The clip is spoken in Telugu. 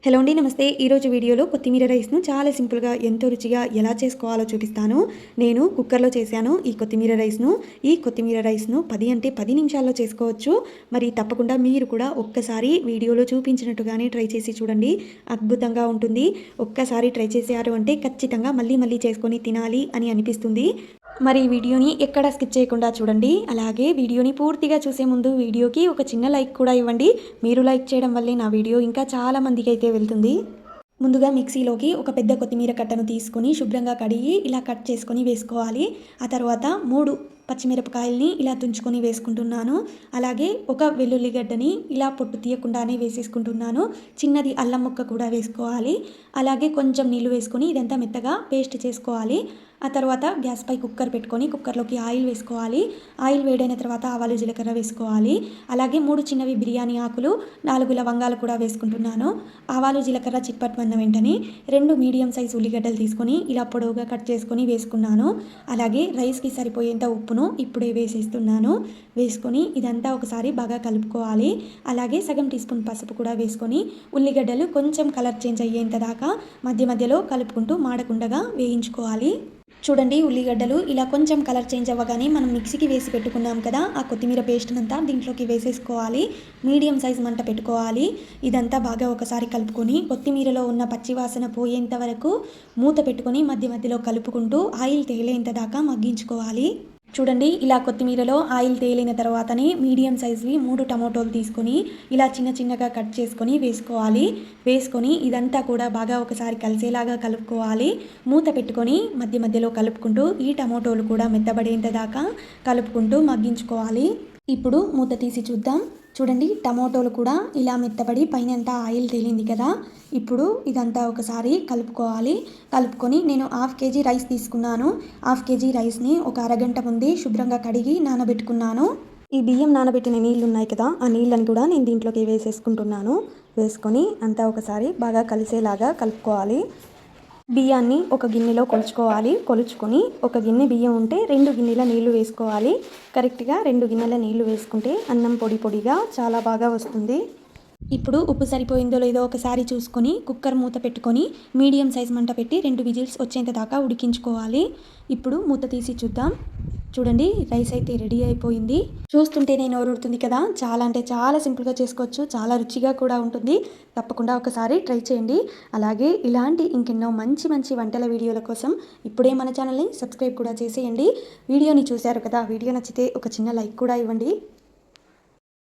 హలో అండి, నమస్తే. ఈరోజు వీడియోలో కొత్తిమీర రైస్ను చాలా సింపుల్గా ఎంతో రుచిగా ఎలా చేసుకోవాలో చూపిస్తాను. నేను కుక్కర్లో చేశాను ఈ కొత్తిమీర రైస్ను. ఈ కొత్తిమీర రైస్ను 10 నిమిషాల్లో చేసుకోవచ్చు. మరి తప్పకుండా మీరు కూడా ఒక్కసారి వీడియోలో చూపించినట్టుగానే ట్రై చేసి చూడండి. అద్భుతంగా ఉంటుంది. ఒక్కసారి ట్రై చేశారు అంటే ఖచ్చితంగా మళ్ళీ మళ్ళీ చేసుకొని తినాలి అని అనిపిస్తుంది. మరి ఈ వీడియోని ఎక్కడ స్కిప్ చేయకుండా చూడండి. అలాగే వీడియోని పూర్తిగా చూసే ముందు వీడియోకి ఒక చిన్న లైక్ కూడా ఇవ్వండి. మీరు లైక్ చేయడం వల్లే నా వీడియో ఇంకా చాలా మందికి అయితే వెళ్తుంది. ముందుగా మిక్సీలోకి ఒక పెద్ద కొత్తిమీర కట్టను తీసుకొని శుభ్రంగా కడిగి ఇలా కట్ చేసుకొని వేసుకోవాలి. ఆ తర్వాత 3 పచ్చిమిరపకాయల్ని ఇలా తుంచుకొని వేసుకుంటున్నాను. అలాగే ఒక వెల్లుల్లిగడ్డని ఇలా పొట్టు తీయకుండానే వేసేసుకుంటున్నాను. చిన్నది అల్లం ముక్క కూడా వేసుకోవాలి. అలాగే కొంచెం నీళ్లు వేసుకొని ఇదంతా మెత్తగా పేస్ట్ చేసుకోవాలి. ఆ తర్వాత గ్యాస్పై కుక్కర్ పెట్టుకొని కుక్కర్లోకి ఆయిల్ వేసుకోవాలి. ఆయిల్ వేడైన తర్వాత ఆవాలు జీలకర్ర వేసుకోవాలి. అలాగే 3 చిన్నవి బిర్యానీ ఆకులు, 4 లవంగాలు కూడా వేసుకుంటున్నాను. ఆవాలు జీలకర్ర చిట్పట్మన్న వెంటనే 2 మీడియం సైజ్ ఉల్లిగడ్డలు తీసుకొని ఇలా పొడవుగా కట్ చేసుకొని వేసుకున్నాను. అలాగే రైస్కి సరిపోయేంత ఉప్పును ఇప్పుడే వేసేస్తున్నాను. వేసుకొని ఇదంతా ఒకసారి బాగా కలుపుకోవాలి. అలాగే సగం టీ స్పూన్ పసుపు కూడా వేసుకొని ఉల్లిగడ్డలు కొంచెం కలర్ చేంజ్ అయ్యేంత దాకా మధ్య మధ్యలో కలుపుకుంటూ మాడకుండగా వేయించుకోవాలి. చూడండి, ఉల్లిగడ్డలు ఇలా కొంచెం కలర్ చేంజ్ అవ్వగానే మనం మిక్సీకి వేసి పెట్టుకున్నాం కదా, ఆ కొత్తిమీర పేస్ట్నంతా దీంట్లోకి వేసేసుకోవాలి. మీడియం సైజ్ మంట పెట్టుకోవాలి. ఇదంతా బాగా ఒకసారి కలుపుకొని కొత్తిమీరలో ఉన్న పచ్చివాసన పోయేంత వరకు మూత పెట్టుకొని మధ్య మధ్యలో కలుపుకుంటూ ఆయిల్ తేలేంత దాకా మగ్గించుకోవాలి. చూడండి, ఇలా కొత్తిమీరలో ఆయిల్ తేలిన తర్వాతనే మీడియం సైజ్వి 3 టమోటోలు తీసుకొని ఇలా చిన్న చిన్నగా కట్ చేసుకొని వేసుకోవాలి. వేసుకొని ఇదంతా కూడా బాగా ఒకసారి కలిసేలాగా కలుపుకోవాలి. మూత పెట్టుకొని మధ్య మధ్యలో కలుపుకుంటూ ఈ టమోటోలు కూడా మెత్తబడేంత దాకా కలుపుకుంటూ మగ్గించుకోవాలి. ఇప్పుడు మూత తీసి చూద్దాం. చూడండి, టమోటోలు కూడా ఇలా మెత్తబడి పైన అంతా ఆయిల్ తేలింది కదా. ఇప్పుడు ఇదంతా ఒకసారి కలుపుకోవాలి. కలుపుకొని నేను 1/2 kg రైస్ తీసుకున్నాను. 1/2 kg రైస్ని ఒక అరగంట ముందే శుభ్రంగా కడిగి నానబెట్టుకున్నాను. ఈ బియ్యం నానబెట్టిన నీళ్ళు ఉన్నాయి కదా, ఆ నీళ్ళని కూడా నేను దీంట్లోకి వేసేసుకుంటున్నాను. వేసుకొని అంతా ఒకసారి బాగా కలిసేలాగా కలుపుకోవాలి. బియ్యాన్ని ఒక గిన్నెలో కొలుచుకోవాలి. కొలుచుకొని ఒక గిన్నె బియ్యం ఉంటే 2 గిన్నెల నీళ్లు వేసుకోవాలి. కరెక్ట్గా 2 గిన్నెల నీళ్లు వేసుకుంటే అన్నం పొడి పొడిగా చాలా బాగా వస్తుంది. ఇప్పుడు ఉప్పు సరిపోయిందో లేదో ఒకసారి చూసుకొని కుక్కర్ మూత పెట్టుకొని మీడియం సైజ్ మంట పెట్టి 2 విజిల్స్ వచ్చేంత దాకా ఉడికించుకోవాలి. ఇప్పుడు మూత తీసి చూద్దాం. చూడండి, రైస్ అయితే రెడీ అయిపోయింది. చూస్తుంటేనే నోరూరుతుంది కదా. చాలా అంటే చాలా సింపుల్గా చేసుకోవచ్చు. చాలా రుచిగా కూడా ఉంటుంది. తప్పకుండా ఒకసారి ట్రై చేయండి. అలాగే ఇలాంటి ఇంకెన్నో మంచి మంచి వంటల వీడియోల కోసం ఇప్పుడే మన ఛానల్ని సబ్స్క్రైబ్ కూడా చేసేయండి. వీడియోని చూశారు కదా, వీడియో నచ్చితే ఒక చిన్న లైక్ కూడా ఇవ్వండి.